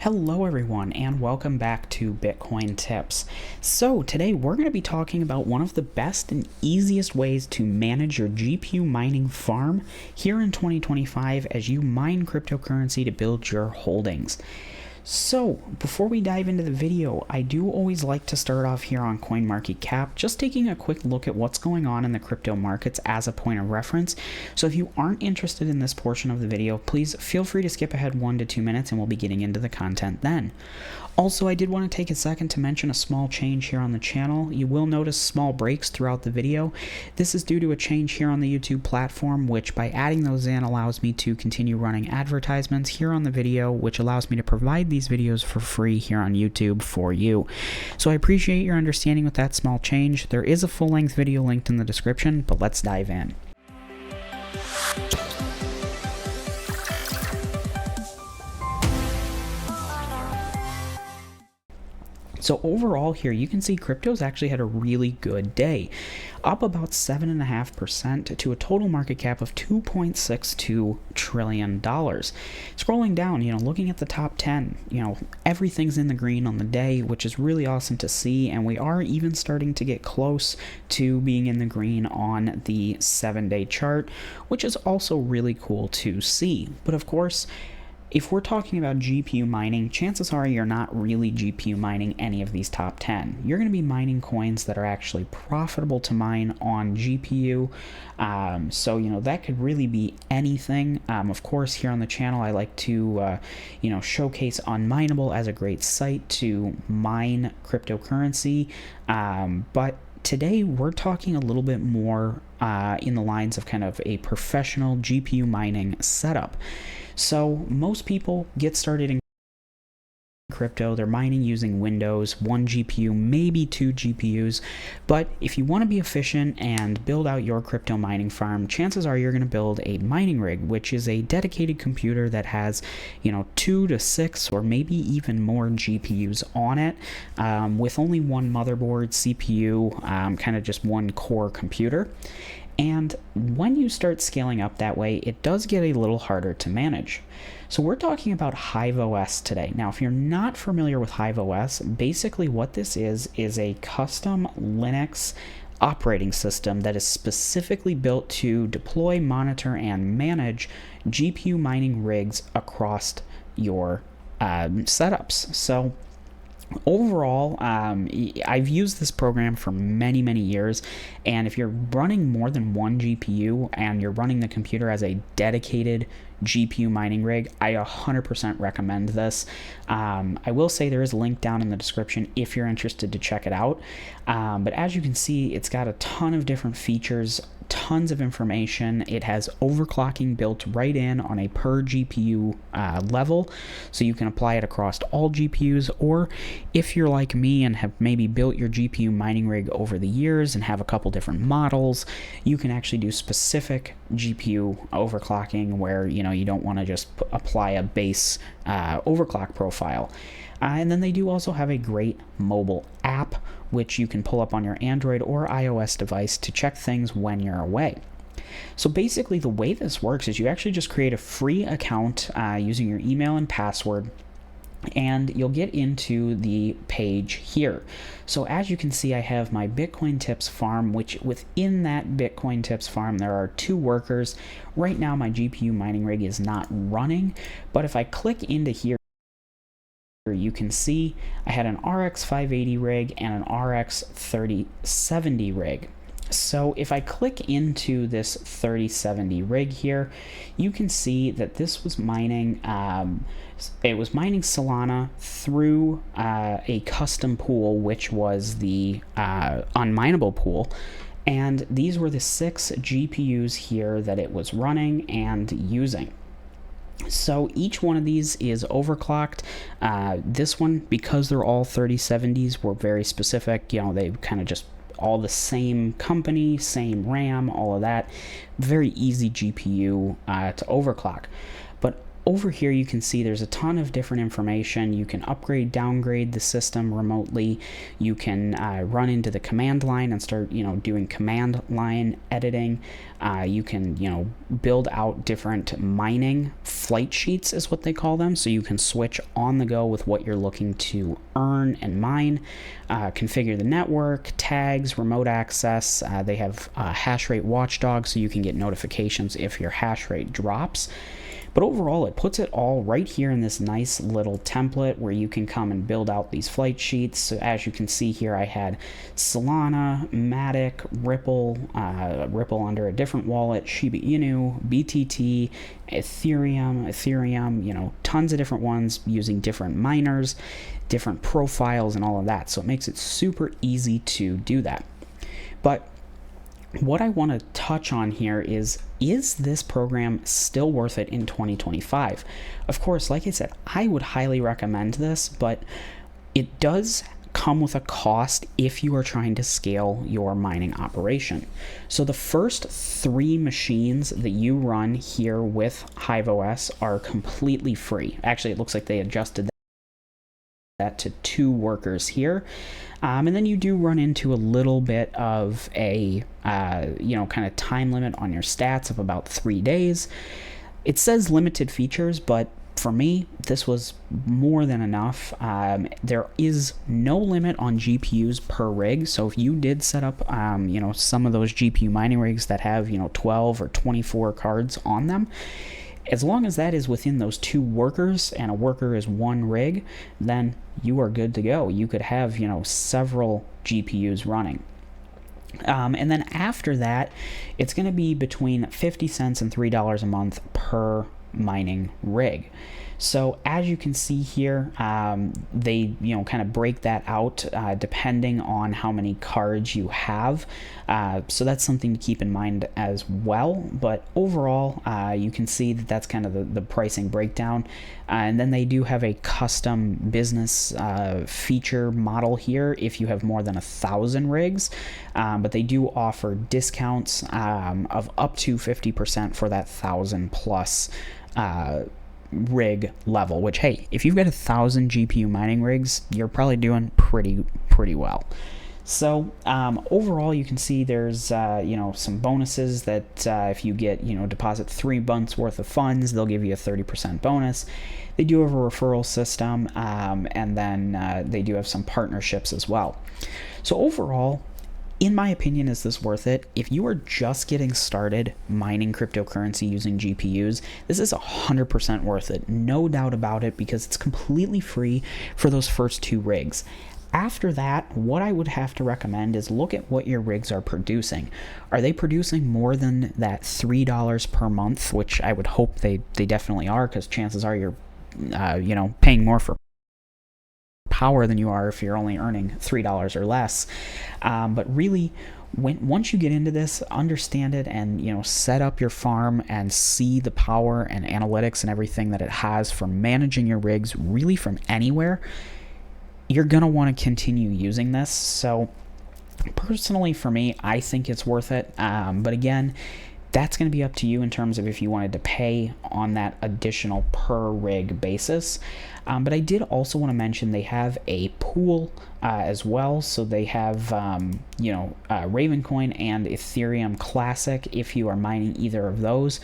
Hello everyone and welcome back to Bitcoin Tips. So today we're going to be talking about one of the best and easiest ways to manage your GPU mining farm here in 2025 as you mine cryptocurrency to build your holdings. So, before we dive into the video, I do always like to start off here on CoinMarketCap, just taking a quick look at what's going on in the crypto markets as a point of reference. So if you aren't interested in this portion of the video, please feel free to skip ahead 1 to 2 minutes and we'll be getting into the content then. Also, I did want to take a second to mention a small change here on the channel. You will notice small breaks throughout the video. This is due to a change here on the YouTube platform, which by adding those in allows me to continue running advertisements here on the video, which allows me to provide these videos for free here on YouTube for you. So I appreciate your understanding with that small change. There is a full-length video linked in the description, but let's dive in. So overall here, you can see crypto's actually had a really good day, up about 7.5% to a total market cap of $2.62 trillion. Scrolling down, looking at the top 10, everything's in the green on the day, which is really awesome to see, and we are even starting to get close to being in the green on the 7-day chart, which is also really cool to see. But of course, if we're talking about GPU mining, chances are you're not really GPU mining any of these top 10. You're going to be mining coins that are actually profitable to mine on GPU. So that could really be anything. Of course, here on the channel, I like to, showcase Unmineable as a great site to mine cryptocurrency. But today, we're talking a little bit more in the lines of kind of a professional GPU mining setup. So most people get started in crypto, they're mining using Windows, 1 GPU, maybe 2 GPUs, but if you want to be efficient and build out your crypto mining farm, chances are you're going to build a mining rig, which is a dedicated computer that has, 2 to 6 or maybe even more GPUs on it, with only one motherboard, CPU, kind of just one core computer. And when you start scaling up that way, it does get a little harder to manage. So we're talking about HiveOS today. Now, if you're not familiar with HiveOS, basically what this is a custom Linux operating system that is specifically built to deploy, monitor, and manage GPU mining rigs across your setups. So overall, I've used this program for many years, and if you're running more than one GPU and you're running the computer as a dedicated GPU mining rig, I 100% recommend this. I will say there is a link down in the description if you're interested to check it out. But as you can see, it's got a ton of different features, tons of information. It has overclocking built right in on a per GPU level, so you can apply it across all GPUs, or if you're like me and have maybe built your GPU mining rig over the years and have a couple different models, you can actually do specific GPU overclocking where you don't want to just apply a base overclock profile. And then they do also have a great mobile app, which you can pull up on your Android or iOS device to check things when you're away. So basically the way this works is you actually just create a free account using your email and password, and you'll get into the page here. So as you can see, I have my Bitcoin Tips farm, which within that Bitcoin Tips farm, there are 2 workers. Right now, my GPU mining rig is not running, but if I click into here, you can see I had an RX 580 rig and an RX 3070 rig. So if I click into this 3070 rig here, you can see that this was mining, it was mining Solana through a custom pool, which was the Unmineable pool. And these were the 6 GPUs here that it was running and using. So each one of these is overclocked. This one, because they're all 3070s, were very specific. They kind of just all the same company, same RAM, all of that. Very easy GPU to overclock. But over here you can see there's a ton of different information. You can upgrade, downgrade the system remotely. You can run into the command line and start, doing command line editing. You can, build out different mining flight sheets is what they call them, so you can switch on the go with what you're looking to earn and mine. Configure the network, tags, remote access. They have hash rate watchdog, so you can get notifications if your hash rate drops. But overall, it puts it all right here in this nice little template where you can come and build out these flight sheets. So as you can see here, I had Solana, Matic, Ripple, Ripple under a different wallet, Shiba Inu, BTT, Ethereum, tons of different ones using different miners, different profiles, and all of that. So it makes it super easy to do that. But what I want to touch on here is this program still worth it in 2025? Of course, like I said, I would highly recommend this, but it does come with a cost if you are trying to scale your mining operation. So the first 3 machines that you run here with HiveOS are completely free. Actually, it looks like they adjusted that to 2 workers here. And then you do run into a little bit of a, kind of time limit on your stats of about 3 days. It says limited features, but for me, this was more than enough. There is no limit on GPUs per rig. So if you did set up, some of those GPU mining rigs that have, 12 or 24 cards on them, as long as that is within those 2 workers and a worker is 1 rig, then you are good to go. You could have, several GPUs running. And then after that, it's going to be between 50 cents and $3 a month per mining rig. So as you can see here, they kind of break that out depending on how many cards you have. So that's something to keep in mind as well. But overall, you can see that that's kind of the pricing breakdown. And then they do have a custom business feature model here if you have more than 1,000 rigs. But they do offer discounts of up to 50% for that 1,000 plus rig level, which, hey, if you've got 1,000 GPU mining rigs, you're probably doing pretty well. So overall, you can see there's some bonuses that if you get deposit 3 months worth of funds, they'll give you a 30% bonus. They do have a referral system, and then they do have some partnerships as well. So overall, in my opinion, is this worth it? If you are just getting started mining cryptocurrency using GPUs, this is 100% worth it. No doubt about it, because it's completely free for those first 2 rigs. After that, what I would have to recommend is look at what your rigs are producing. Are they producing more than that $3 per month, which I would hope they definitely are, because chances are you're paying more for power than you are if you're only earning $3 or less. But really, once you get into this, understand it, and set up your farm and see the power and analytics and everything that it has for managing your rigs really from anywhere, you're gonna want to continue using this. So personally, for me, I think it's worth it. But again, that's going to be up to you in terms of if you wanted to pay on that additional per rig basis. But I did also want to mention they have a pool as well. So they have, Ravencoin and Ethereum Classic if you are mining either of those,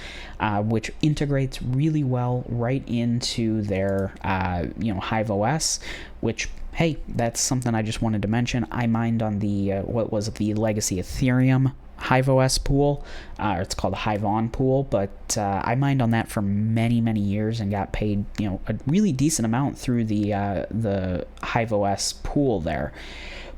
which integrates really well right into their, HiveOS, which, hey, that's something I just wanted to mention. I mined on the, what was the legacy Ethereum HiveOS pool, or it's called the HiveOn pool, but I mined on that for many years and got paid a really decent amount through the HiveOS pool there.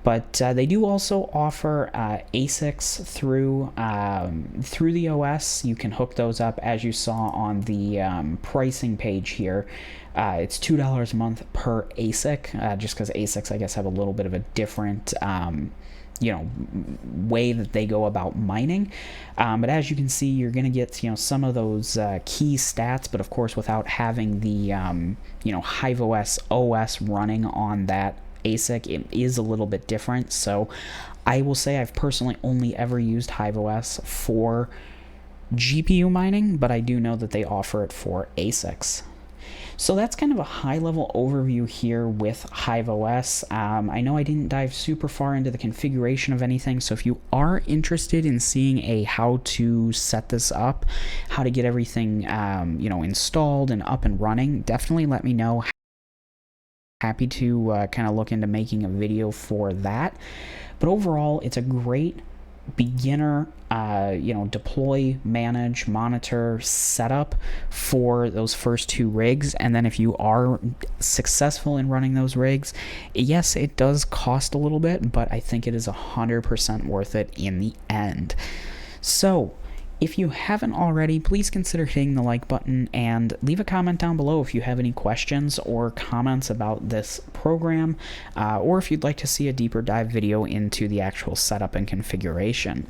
But they do also offer ASICs through the OS. You can hook those up, as you saw on the pricing page here. It's $2 a month per ASIC, just because ASICs, I guess, have a little bit of a different way that they go about mining. But as you can see, you're going to get, some of those key stats, but of course, without having the, HiveOS OS running on that ASIC, it is a little bit different. So I will say I've personally only ever used HiveOS for GPU mining, but I do know that they offer it for ASICs. So that's kind of a high-level overview here with HiveOS. I know I didn't dive super far into the configuration of anything, so if you are interested in seeing a how to set this up, how to get everything installed and up and running, definitely let me know. Happy to kind of look into making a video for that. But overall, it's a great beginner deploy, manage, monitor setup for those first 2 rigs. And then if you are successful in running those rigs, yes, it does cost a little bit, but I think it is 100% worth it in the end. So if you haven't already, please consider hitting the like button and leave a comment down below if you have any questions or comments about this program, or if you'd like to see a deeper dive video into the actual setup and configuration.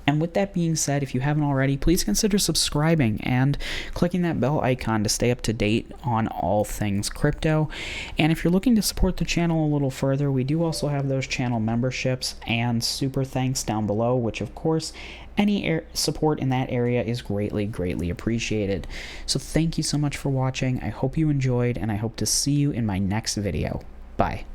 And with that being said, if you haven't already, please consider subscribing and clicking that bell icon to stay up to date on all things crypto. And if you're looking to support the channel a little further, we do also have those channel memberships and super thanks down below, which of course, any support in that area is greatly appreciated. So thank you so much for watching. I hope you enjoyed, and I hope to see you in my next video. Bye.